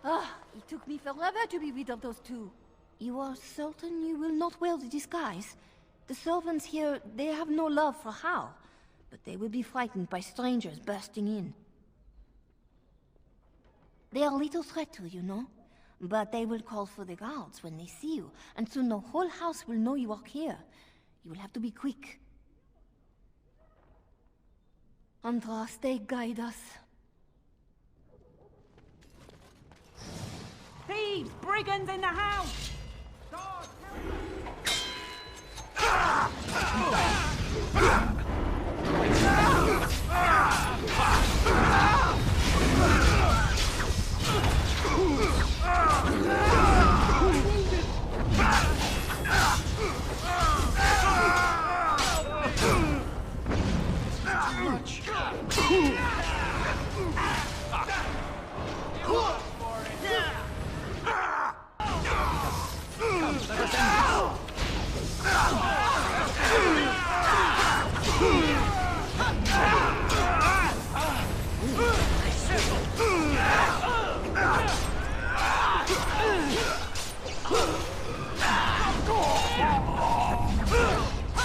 Ah, it took me forever to be rid of those two. You are certain you will not wear the disguise? The servants here, they have no love for Hal, but they will be frightened by strangers bursting in. They are little threat to you, no? But they will call for the guards when they see you, and soon the whole house will know you are here. You will have to be quick. Andraste, guide us. Thieves! Brigands in the house!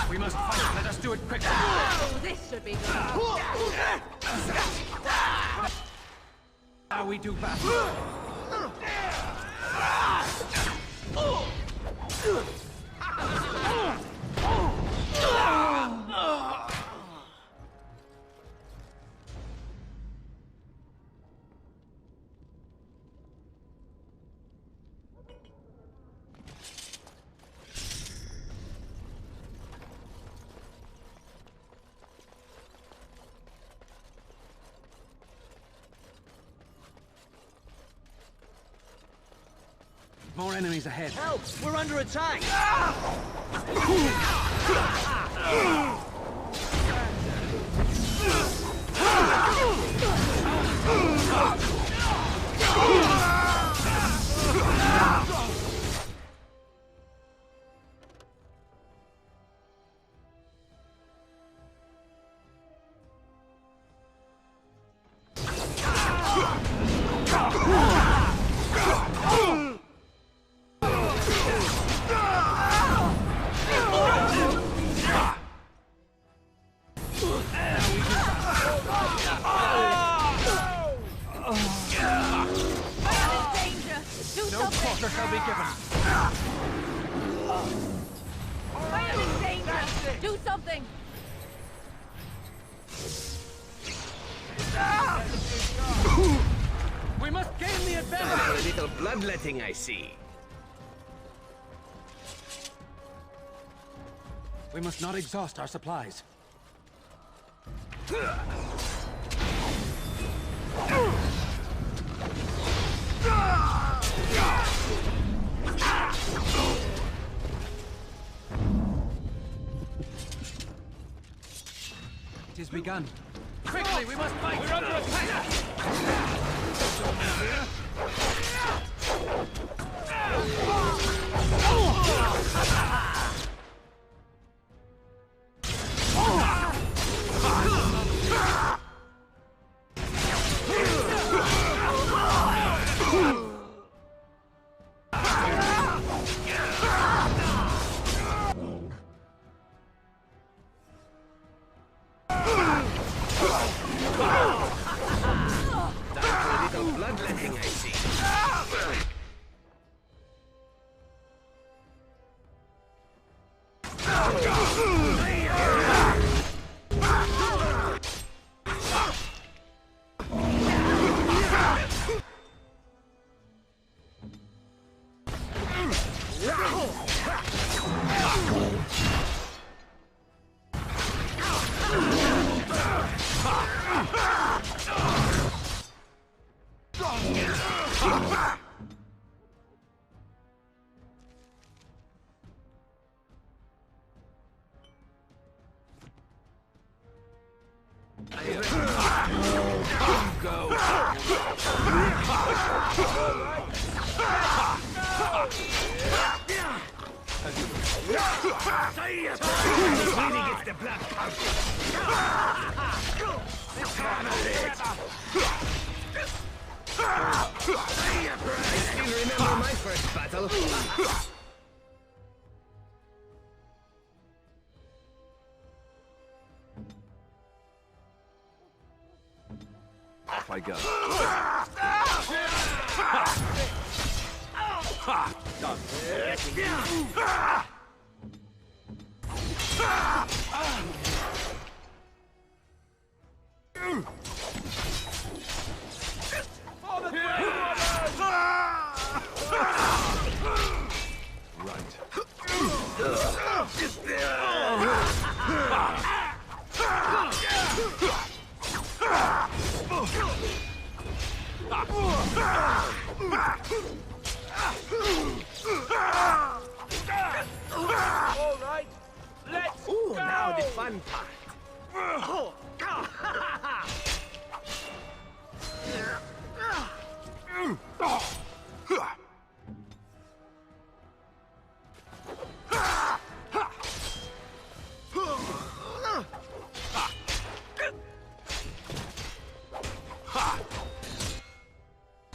We must fight. Let us do it quickly. Oh, this should be good. Now we do battle. More enemies ahead. Help! We're under attack! Quarter shall be given. I am in danger! Do something! We must gain the advantage! A little bloodletting, I see. We must not exhaust our supplies. It is begun. Quickly, we must fight! We're under attack! Off I go. For the Grey Warden! All right, let's Ooh, go! now the fun part.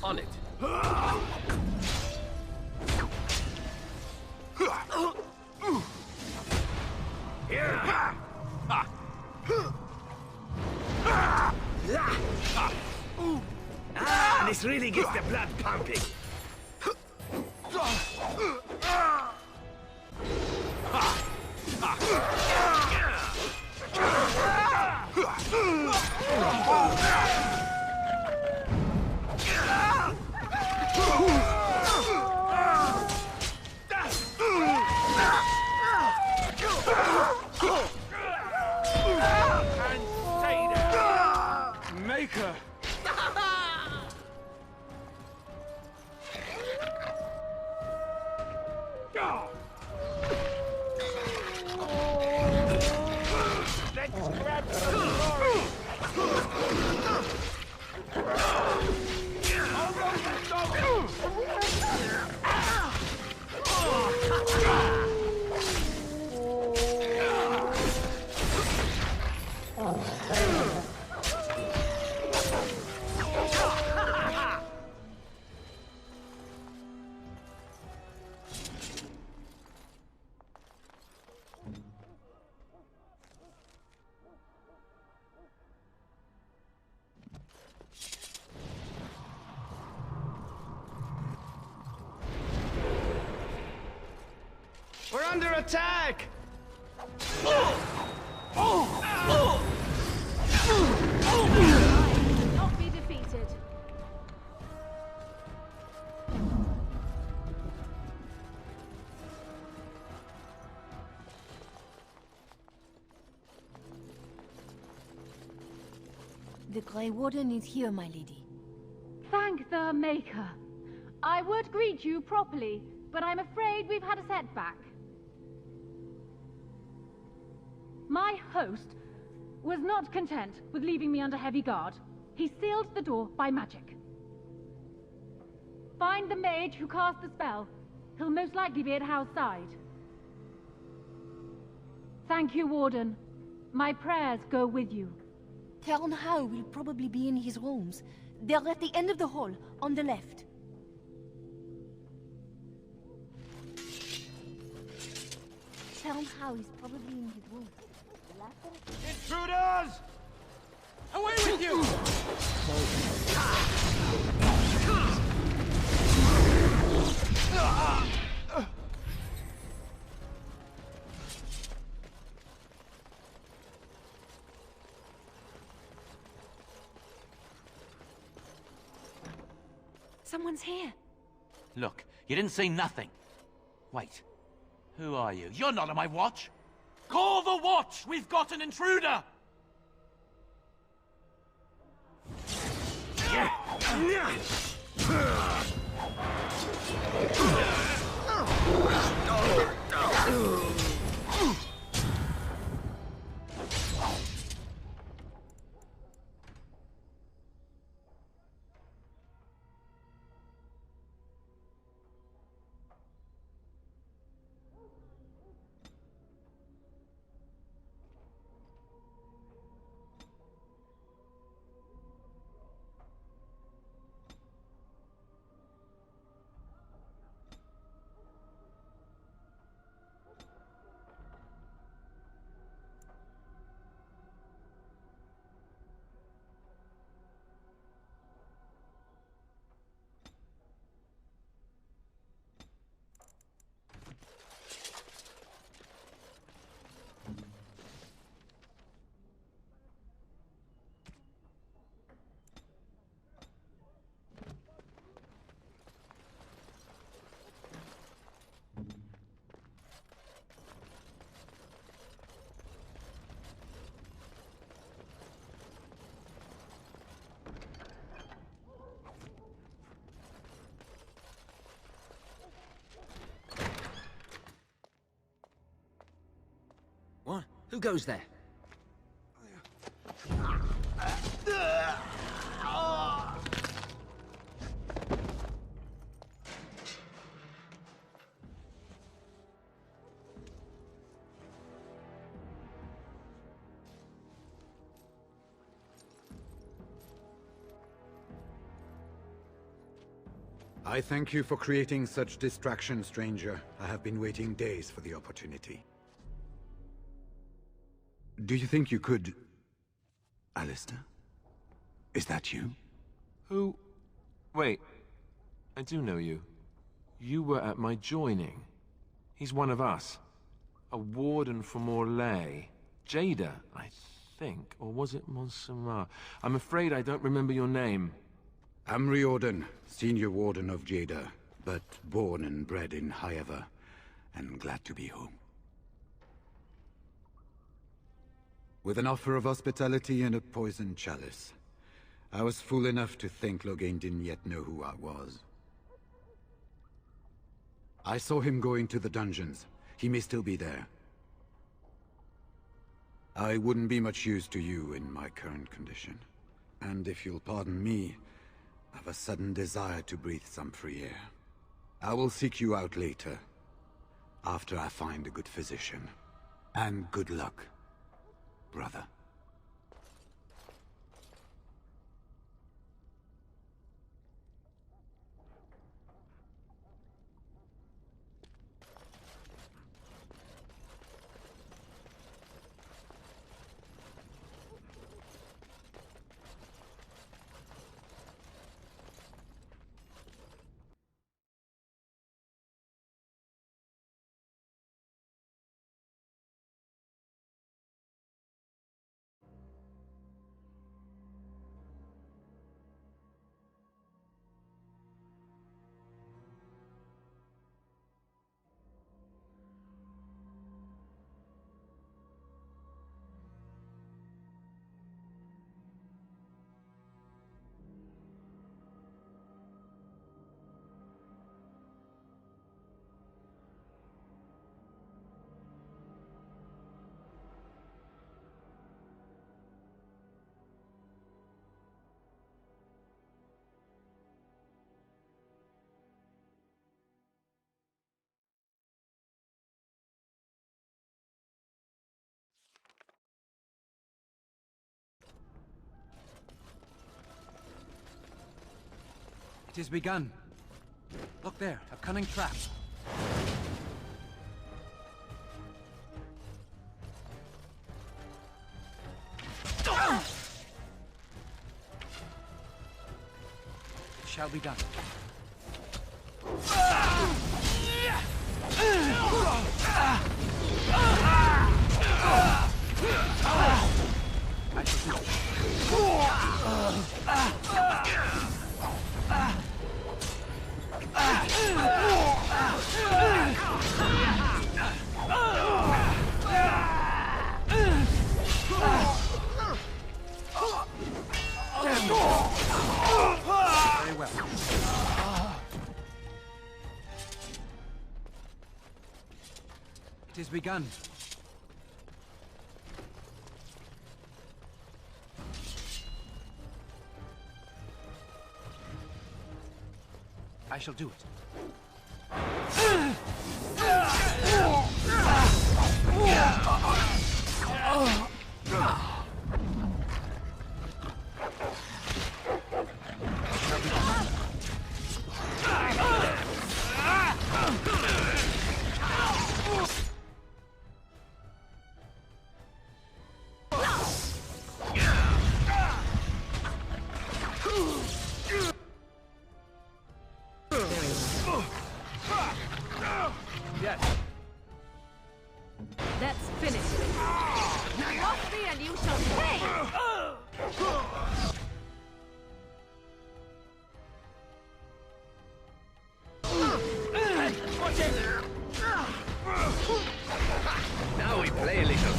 On it. Ah, this really gets the blood pumping. And stay there! Maker! Let's grab some glory! We're under attack! Not be defeated. The Grey Warden is here, my lady. Thank the Maker. I would greet you properly, but I'm afraid we've had a setback. My host was not content with leaving me under heavy guard. He sealed the door by magic. Find the mage who cast the spell. He'll most likely be at Hal's side. Thank you, Warden. My prayers go with you. Count Hal will probably be in his rooms. They're at the end of the hall, on the left. Count Hal is probably in his room. Intruders! Away with you! Someone's here. Look, you didn't say nothing. Wait. Who are you? You're not on my watch! Call the watch! We've got an intruder! Who goes there? I thank you for creating such distraction, stranger. I have been waiting days for the opportunity. Do you think you could... Alistair? Is that you? Who? Wait. I do know you. You were at my joining. He's one of us. A warden for Morlaix. Jada, I think. Or was it Montserrat? I'm afraid I don't remember your name. I'm Riordan, senior warden of Jada, but born and bred in Highever, and glad to be home. With an offer of hospitality and a poisoned chalice. I was fool enough to think Loghain didn't yet know who I was. I saw him go into the dungeons. He may still be there. I wouldn't be much use to you in my current condition. And if you'll pardon me, I've a sudden desire to breathe some free air. I will seek you out later, after I find a good physician. And good luck, brother. It has begun. Look there, a cunning trap. It shall be done. I shall do it. Very well. It has begun. I shall do it. Yes. That's finished. Watch me and you shall pay! Now we play a little.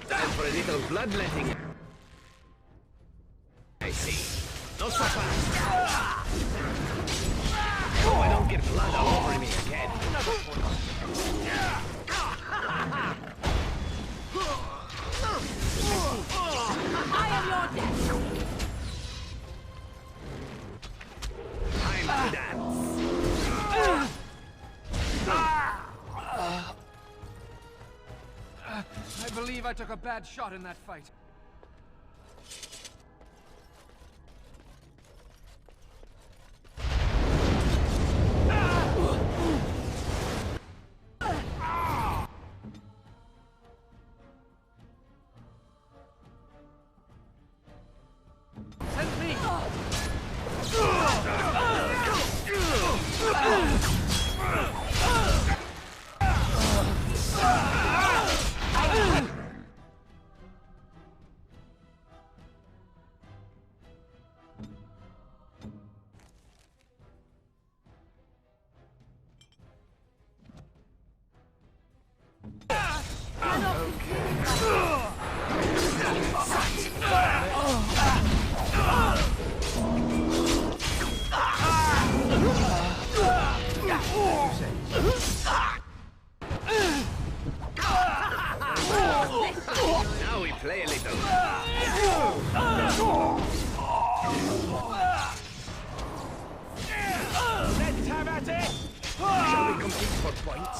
Time for a little bloodletting. I see. Not so fast. Oh, I don't get blood all over me again. I am your death. Time to dance. I believe I took a bad shot in that fight. Send me! Now we play a little. Let's have at it! Shall we compete for points?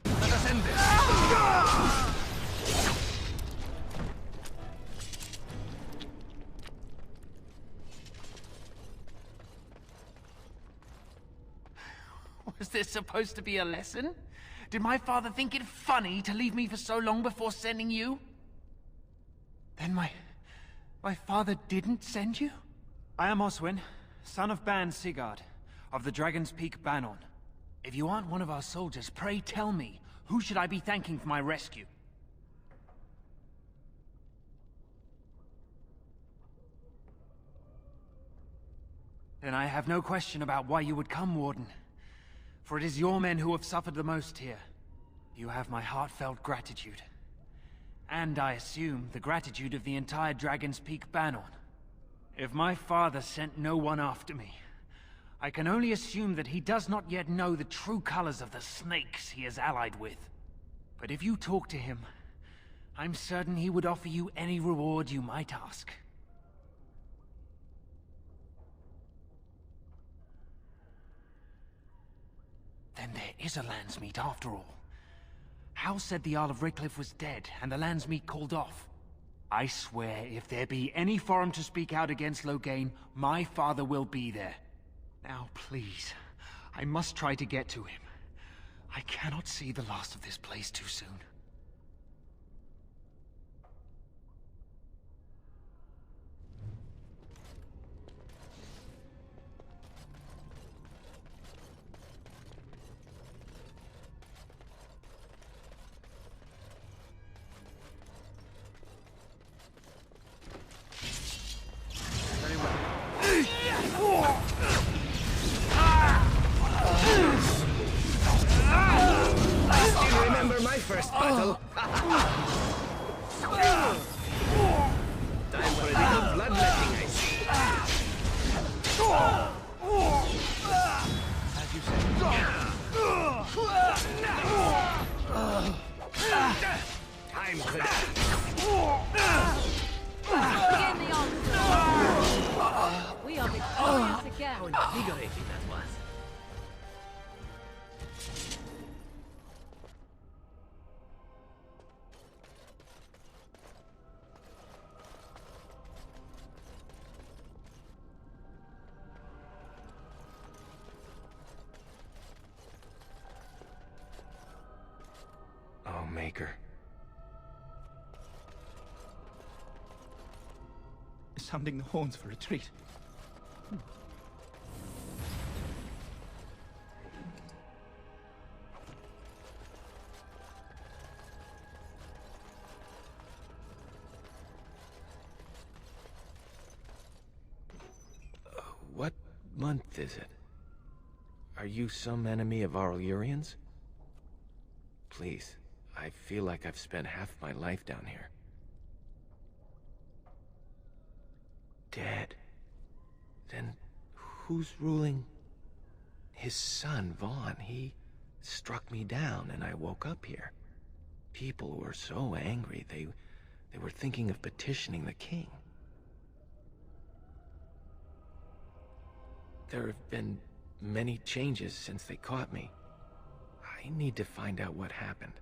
Let us end this. Was this supposed to be a lesson? Did my father think it funny to leave me for so long before sending you? Then my father didn't send you? I am Oswin, son of Ban Sigurd, of the Dragon's Peak Banon. If you aren't one of our soldiers, pray tell me, who should I be thanking for my rescue? Then I have no question about why you would come, Warden. For it is your men who have suffered the most here. You have my heartfelt gratitude. And I assume the gratitude of the entire Dragon's Peak Banon. If my father sent no one after me, I can only assume that he does not yet know the true colors of the snakes he is allied with. But if you talk to him, I'm certain he would offer you any reward you might ask. Then there is a Landsmeet after all. Hal said the Jarl of Redcliffe was dead, and the Landsmeet called off. I swear, if there be any forum to speak out against Loghain, my father will be there. Now, please, I must try to get to him. I cannot see the last of this place too soon. Still remember my first battle? Time for a little bloodletting, I see. As you said. Time for that. Begin the onslaught. We are victorious again. How invigorating that was. Maker. Sounding the horns for retreat. What month is it? Are you some enemy of our Illyrians? Please, I feel like I've spent half my life down here. Dead. Then who's ruling? His son, Vaughn. He struck me down and I woke up here. People were so angry, they were thinking of petitioning the king. There have been many changes since they caught me. I need to find out what happened.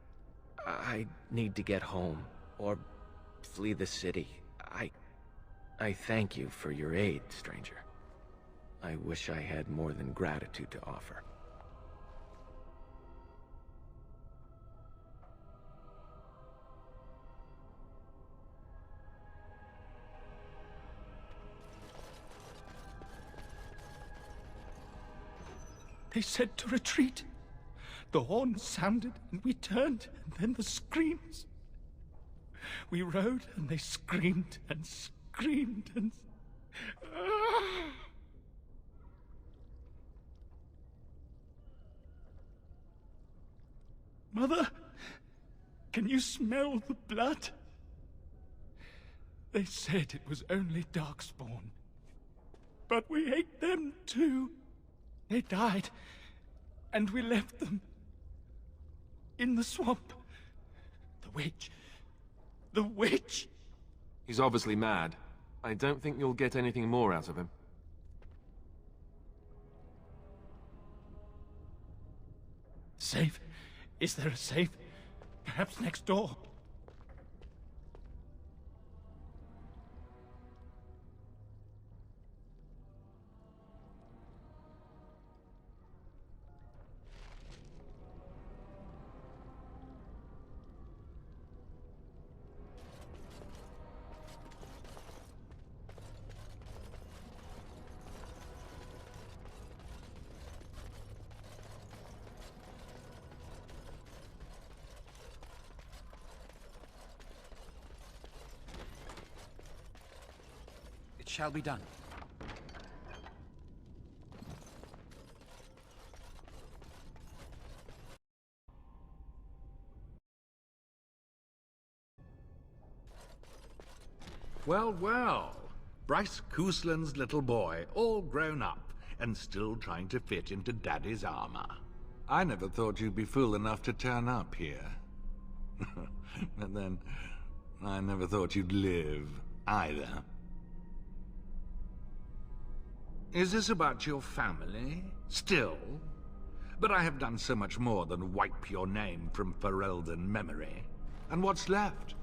I need to get home, or flee the city. I thank you for your aid, stranger. I wish I had more than gratitude to offer. They said to retreat. The horn sounded, and we turned, and then the screams. We rode, and they screamed, and screamed, and... Mother, can you smell the blood? They said it was only Darkspawn. But we ate them too. They died, and we left them in the swamp. The witch. The witch! He's obviously mad. I don't think you'll get anything more out of him. Safe? Is there a safe? Perhaps next door? Shall be done. Well, well. Bryce Cousland's little boy, all grown up, and still trying to fit into Daddy's armor. I never thought you'd be fool enough to turn up here. And then, I never thought you'd live, either. Is this about your family? Still? But I have done so much more than wipe your name from Ferelden memory. And what's left?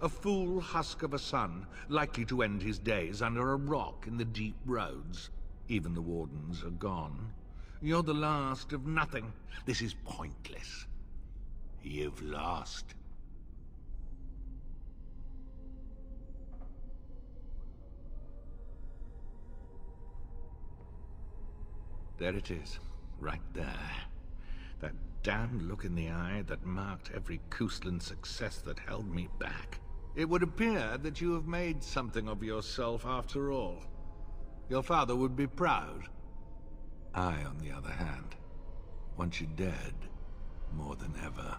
A fool husk of a son, likely to end his days under a rock in the deep roads. Even the wardens are gone. You're the last of nothing. This is pointless. You've lost. There it is, right there. That damned look in the eye that marked every Cousland success that held me back. It would appear that you have made something of yourself after all. Your father would be proud. I, on the other hand, want you dead more than ever.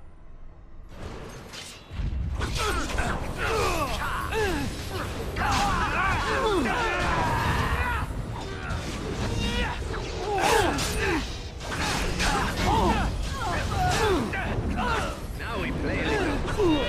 Now we play a little.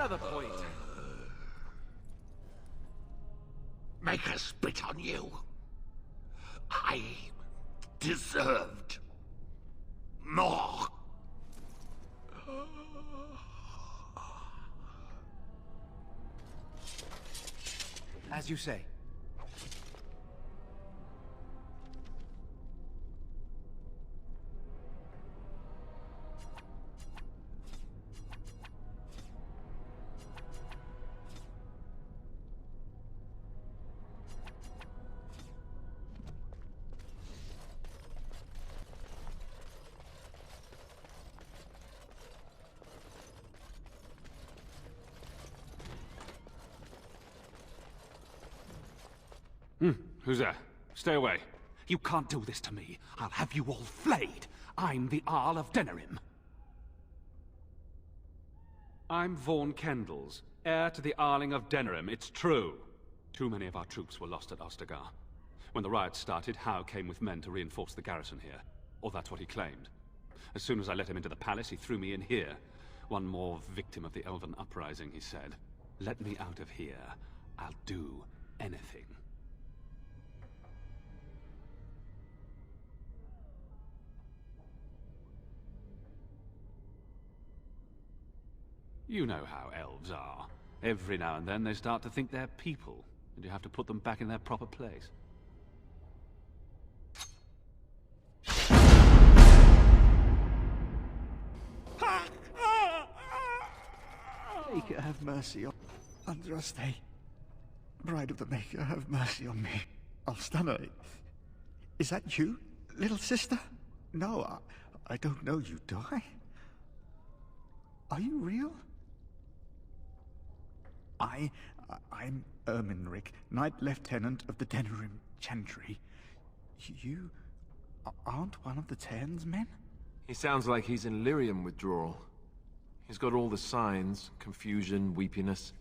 another point. Make her spit on you. I deserved more. As you say. Who's there? Stay away. You can't do this to me. I'll have you all flayed. I'm the Arl of Denerim. I'm Vaughn Kendalls, heir to the Arling of Denerim. It's true. Too many of our troops were lost at Ostagar. When the riots started, Howe came with men to reinforce the garrison here. Or that's what he claimed. As soon as I let him into the palace, he threw me in here. One more victim of the Elven Uprising, he said. Let me out of here. I'll do anything. You know how elves are. Every now and then they start to think they're people, and you have to put them back in their proper place. Maker, have mercy on Andraste. Bride of the Maker, have mercy on me. Alstana, is that you, little sister? No, I don't know you, do I? Are you real? I'm Erminric, Knight Lieutenant of the Denerim Chantry. You aren't one of the Cairns men? He sounds like he's in lyrium withdrawal. He's got all the signs, confusion, weepiness.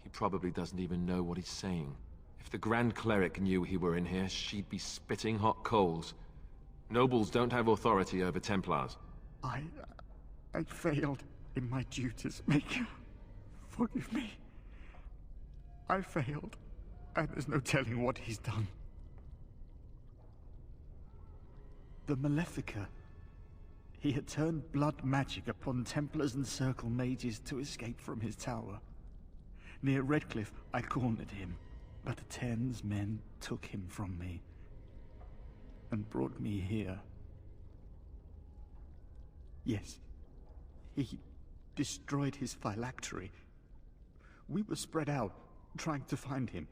He probably doesn't even know what he's saying. If the Grand Cleric knew he were in here, she'd be spitting hot coals. Nobles don't have authority over Templars. I failed in my duties, Maker. Forgive me. I failed, and there's no telling what he's done. The Malefica. He had turned blood magic upon Templars and Circle mages to escape from his tower. Near Redcliffe, I cornered him, but the Cairns men took him from me and brought me here. Yes, he destroyed his phylactery. We were spread out, trying to find him.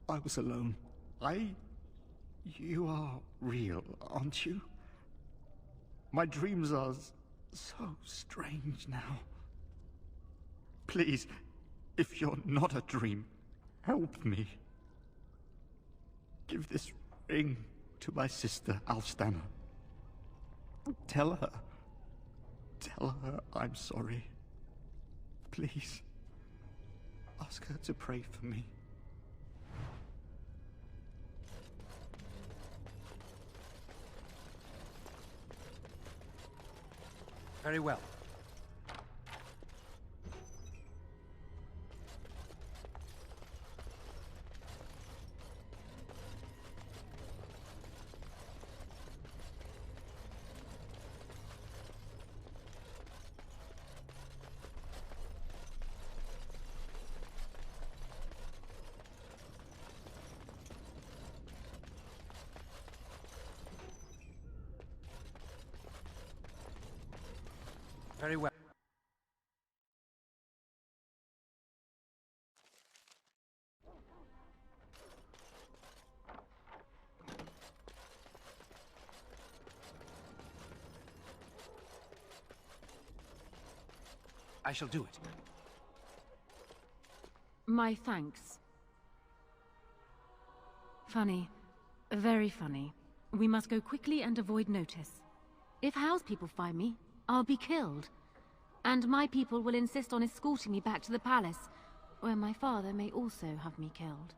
I was alone. You are real, aren't you? My dreams are so strange now. Please, if you're not a dream, help me. Give this ring to my sister, Alstana. Tell her I'm sorry. Please, ask her to pray for me. Very well. Very well. I shall do it. My thanks. Funny. Very funny. We must go quickly and avoid notice. If Howe's people find me, I'll be killed. And my people will insist on escorting me back to the palace, where my father may also have me killed.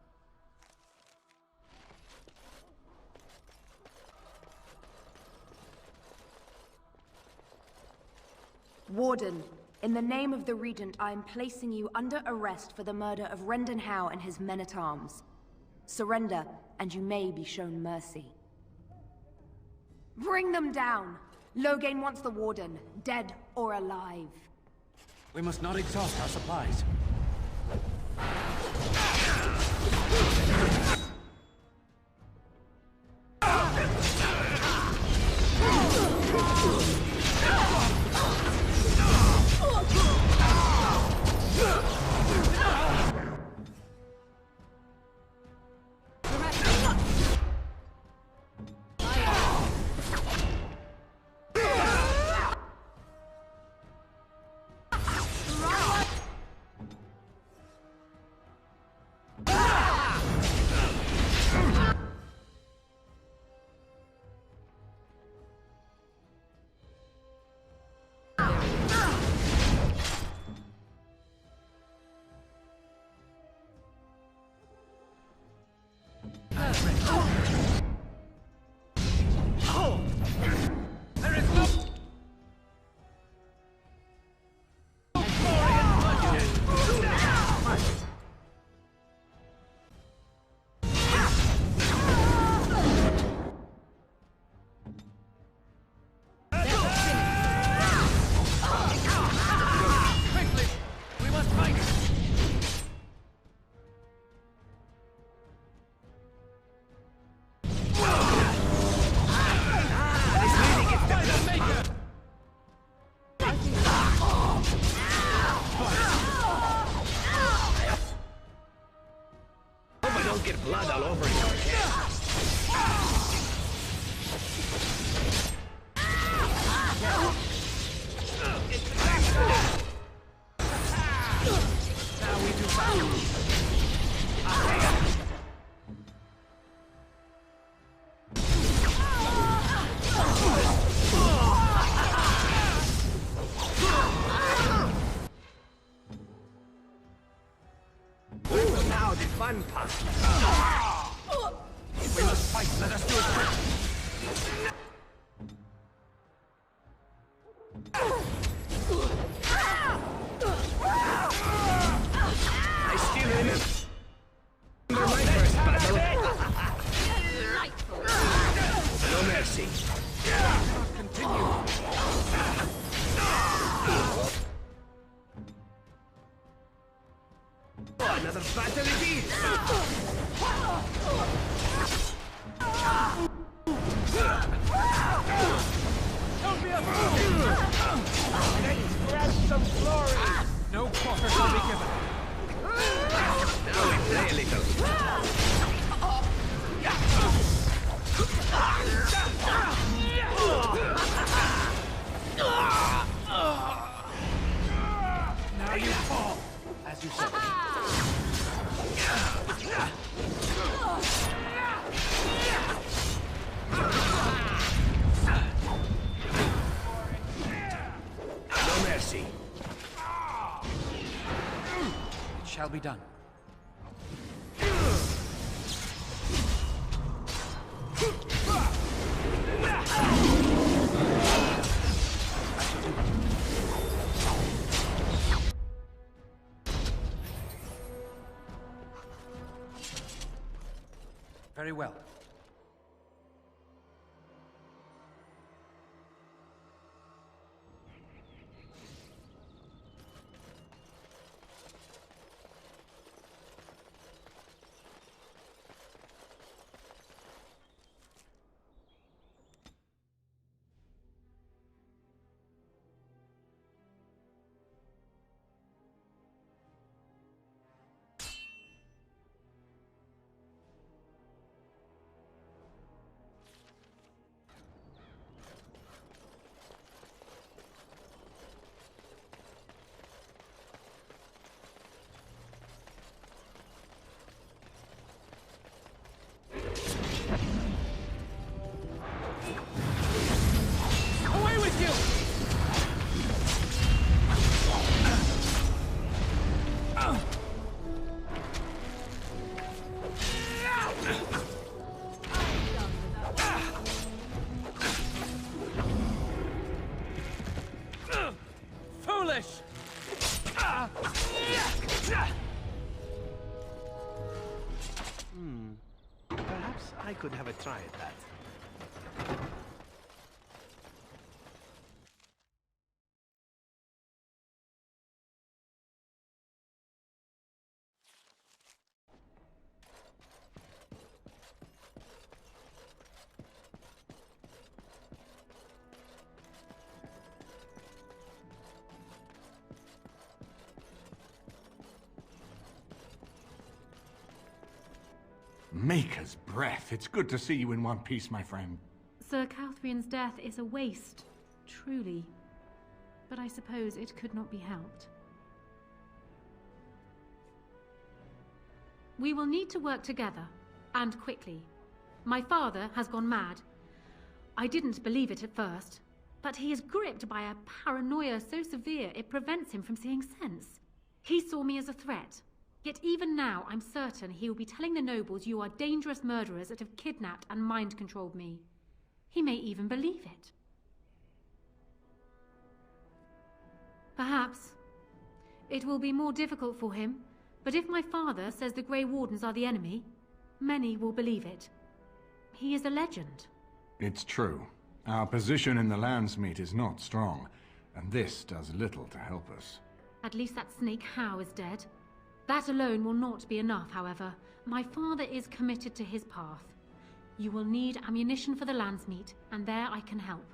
Warden, In the name of the Regent, I am placing you under arrest for the murder of Rendon Howe and his men-at-arms. Surrender, and you may be shown mercy. Bring them down! Loghain wants the Warden, dead or alive. We must not exhaust our supplies. Blood all over your head. Now we do battle. Now the fun part. We must fight. Let us do it quick. I still remember my first battle. No mercy. Continue. Another battle it is. Don't be a fool! Let's grab some glory! No quarter shall be given. Now we play a little. Now you fall, as you said. No mercy. It shall be done. Very well. I could have a try at that. Maker's breath. It's good to see you in one piece, my friend. Sir Calthrian's death is a waste, truly. But I suppose it could not be helped. We will need to work together, and quickly. My father has gone mad. I didn't believe it at first, but he is gripped by a paranoia so severe it prevents him from seeing sense. He saw me as a threat. Yet even now, I'm certain he will be telling the nobles you are dangerous murderers that have kidnapped and mind-controlled me. He may even believe it. Perhaps. It will be more difficult for him, but if my father says the Grey Wardens are the enemy, many will believe it. He is a legend. It's true. Our position in the Landsmeet is not strong, and this does little to help us. At least that snake Howe is dead. That alone will not be enough, however. My father is committed to his path. You will need ammunition for the Landsmeet, and there I can help.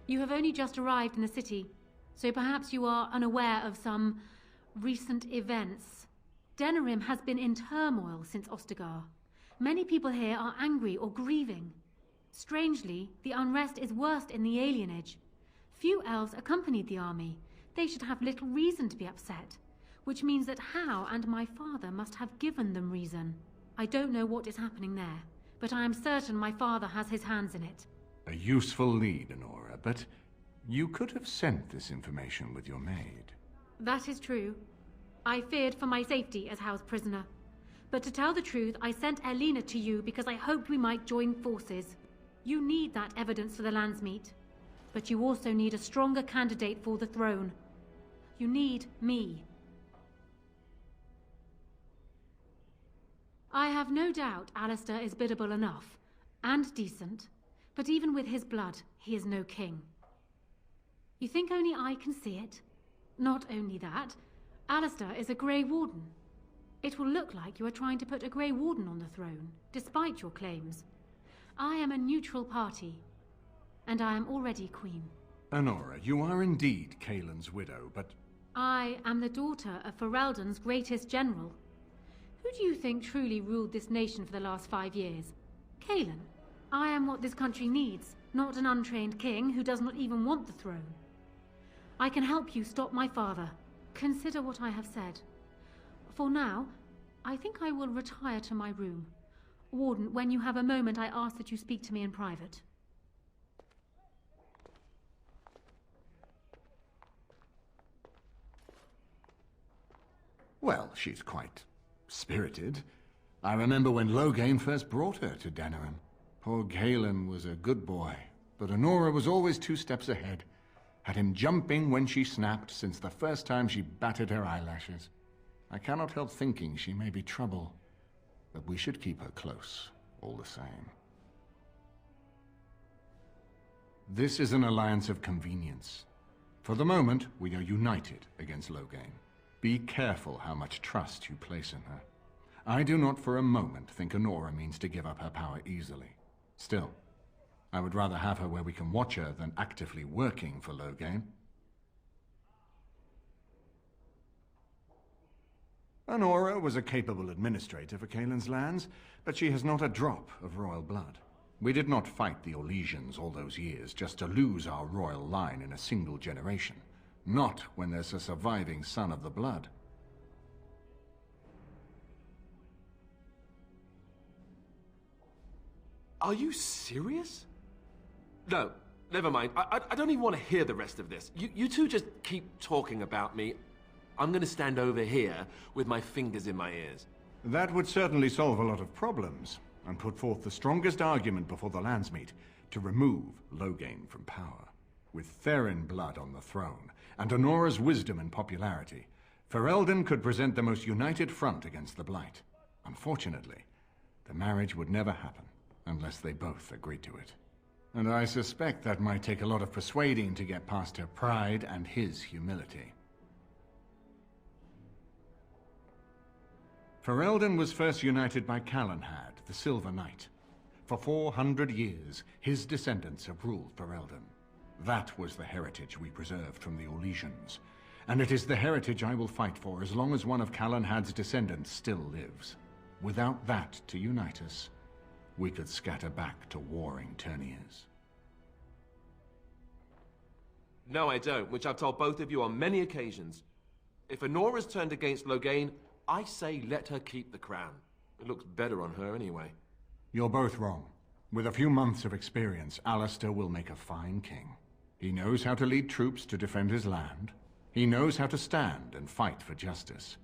You have only just arrived in the city, so perhaps you are unaware of some recent events. Denerim has been in turmoil since Ostagar. Many people here are angry or grieving. Strangely, the unrest is worst in the alienage. Few elves accompanied the army. They should have little reason to be upset. Which means that Howe and my father must have given them reason. I don't know what is happening there, but I am certain my father has his hands in it. A useful lead, Honora, but you could have sent this information with your maid. That is true. I feared for my safety as Howe's prisoner. But to tell the truth, I sent Elena to you because I hoped we might join forces. You need that evidence for the Landsmeet, but you also need a stronger candidate for the throne. You need me. I have no doubt Alistair is biddable enough, and decent, but even with his blood, he is no king. You think only I can see it? Not only that, Alistair is a Grey Warden. It will look like you are trying to put a Grey Warden on the throne, despite your claims. I am a neutral party, and I am already queen. Honora, you are indeed Kaelin's widow, but... I am the daughter of Ferelden's greatest general. Who do you think truly ruled this nation for the last 5 years? Kaelin. I am what this country needs, not an untrained king who does not even want the throne. I can help you stop my father. Consider what I have said. For now, I think I will retire to my room. Warden, when you have a moment, I ask that you speak to me in private. Well, she's quite spirited. I remember when Loghain first brought her to Denerim. Poor Galen was a good boy, but Honora was always 2 steps ahead. Had him jumping when she snapped since the first time she batted her eyelashes. I cannot help thinking she may be trouble, but we should keep her close, all the same. This is an alliance of convenience. For the moment, we are united against Loghain. Be careful how much trust you place in her. I do not for a moment think Honora means to give up her power easily. Still, I would rather have her where we can watch her than actively working for Loghain. Honora was a capable administrator for Kaelin's lands, but she has not a drop of royal blood. We did not fight the Orlesians all those years just to lose our royal line in a single generation. Not when there's a surviving son of the blood. Are you serious? No, never mind. I don't even want to hear the rest of this. You two just keep talking about me. I'm going to stand over here with my fingers in my ears. That would certainly solve a lot of problems, and put forth the strongest argument before the Landsmeet to remove Loghain from power. With Therin blood on the throne, and Honora's wisdom and popularity, Ferelden could present the most united front against the Blight. Unfortunately, the marriage would never happen. unless they both agree to it. And I suspect that might take a lot of persuading to get past her pride and his humility. Ferelden was first united by Calenhad, the Silver Knight. For 400 years, his descendants have ruled Ferelden. That was the heritage we preserved from the Orlesians. And it is the heritage I will fight for as long as one of Calenhad's descendants still lives. Without that to unite us, we could scatter back to warring Terniers. No, I don't, which I've told both of you on many occasions. If Honora's turned against Loghain, I say let her keep the crown. It looks better on her anyway. You're both wrong. With a few months of experience, Alistair will make a fine king. He knows how to lead troops to defend his land. He knows how to stand and fight for justice.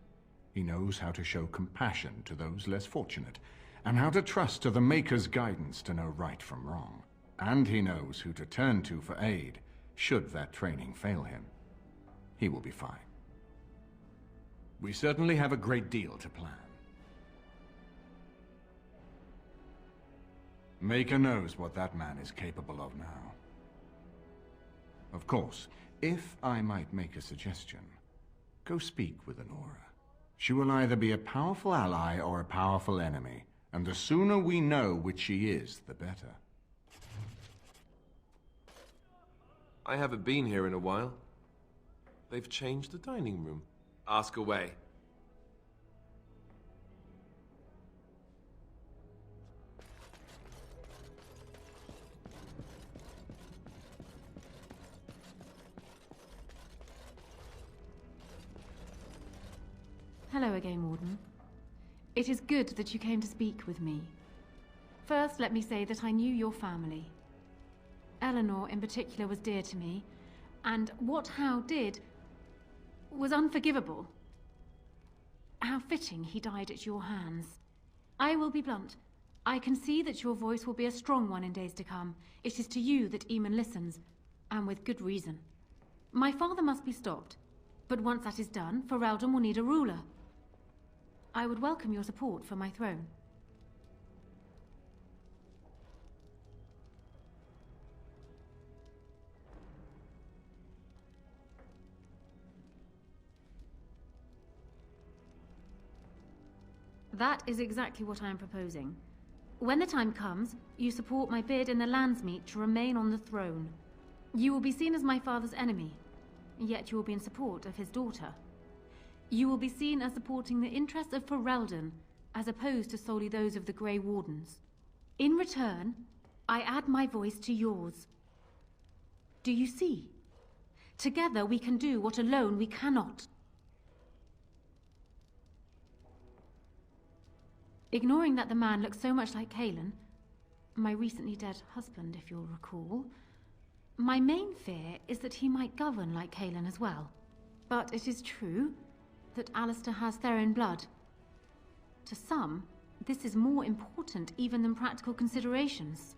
He knows how to show compassion to those less fortunate, and how to trust to the Maker's guidance to know right from wrong. And he knows who to turn to for aid, should that training fail him. He will be fine. We certainly have a great deal to plan. Maker knows what that man is capable of now. Of course, if I might make a suggestion, go speak with Honora. She will either be a powerful ally or a powerful enemy, and the sooner we know which she is, the better. I haven't been here in a while. They've changed the dining room. Ask away. Hello again, Warden. It is good that you came to speak with me. First, let me say that I knew your family. Eleanor, in particular, was dear to me, and what Hal did was unforgivable. How fitting he died at your hands. I will be blunt. I can see that your voice will be a strong one in days to come. It is to you that Eamon listens, and with good reason. My father must be stopped, but once that is done, Ferelden will need a ruler. I would welcome your support for my throne. That is exactly what I am proposing. When the time comes, you support my bid in the Landsmeet to remain on the throne. You will be seen as my father's enemy, yet you will be in support of his daughter. You will be seen as supporting the interests of Ferelden, as opposed to solely those of the Grey Wardens. In return, I add my voice to yours. Do you see? Together we can do what alone we cannot. Ignoring that the man looks so much like Cailan, my recently dead husband, if you'll recall, my main fear is that he might govern like Cailan as well. But it is true that Alistair has Theron blood. To some, this is more important even than practical considerations.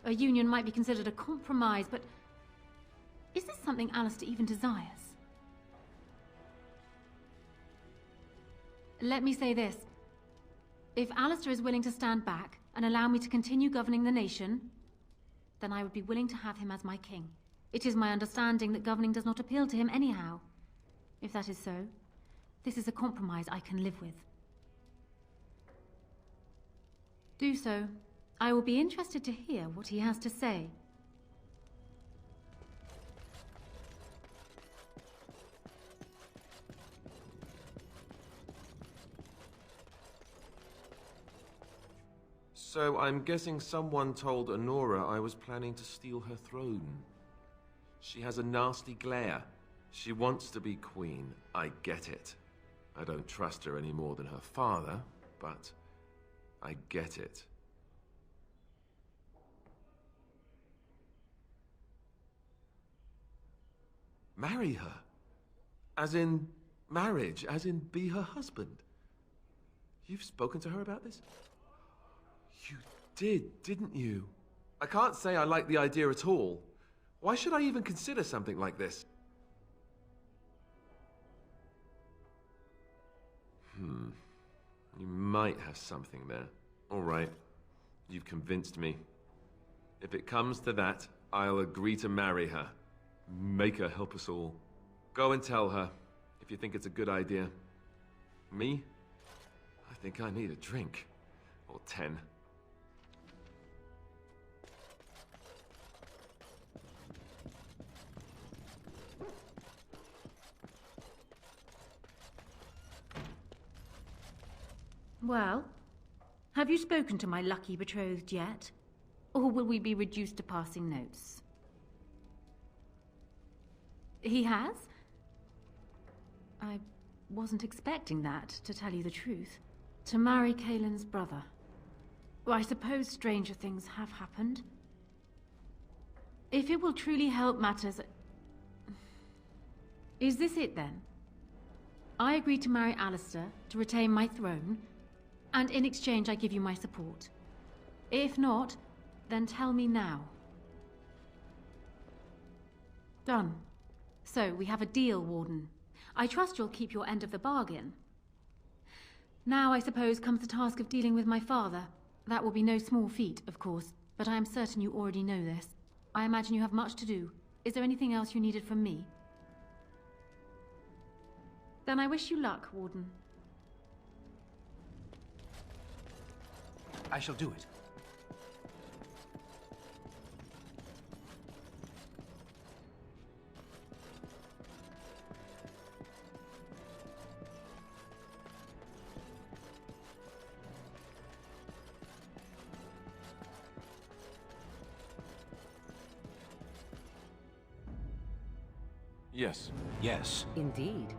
A union might be considered a compromise, but is this something Alistair even desires? Let me say this. If Alistair is willing to stand back and allow me to continue governing the nation, then I would be willing to have him as my king. It is my understanding that governing does not appeal to him anyhow. If that is so, this is a compromise I can live with. Do so. I will be interested to hear what he has to say. So I'm guessing someone told Honora I was planning to steal her throne. She has a nasty glare. She wants to be queen. I get it. I don't trust her any more than her father, but I get it. Marry her. As in marriage, as in be her husband. You've spoken to her about this? You did, didn't you? I can't say I like the idea at all. Why should I even consider something like this? You might have something there. All right. You've convinced me. If it comes to that, I'll agree to marry her. Make her help us all. Go and tell her, if you think it's a good idea. Me? I think I need a drink. Or 10. Well, have you spoken to my lucky betrothed yet? Or will we be reduced to passing notes? He has? I wasn't expecting that, to tell you the truth. To marry Kaelin's brother. Well, I suppose stranger things have happened. If it will truly help matters... Is this it, then? I agree to marry Alistair, to retain my throne, and in exchange I give you my support. If not, then tell me now. Done. So, we have a deal, Warden. I trust you'll keep your end of the bargain. Now, I suppose, comes the task of dealing with my father. That will be no small feat, of course, but I am certain you already know this. I imagine you have much to do. Is there anything else you needed from me? Then I wish you luck, Warden. I shall do it. Yes. Yes. Indeed.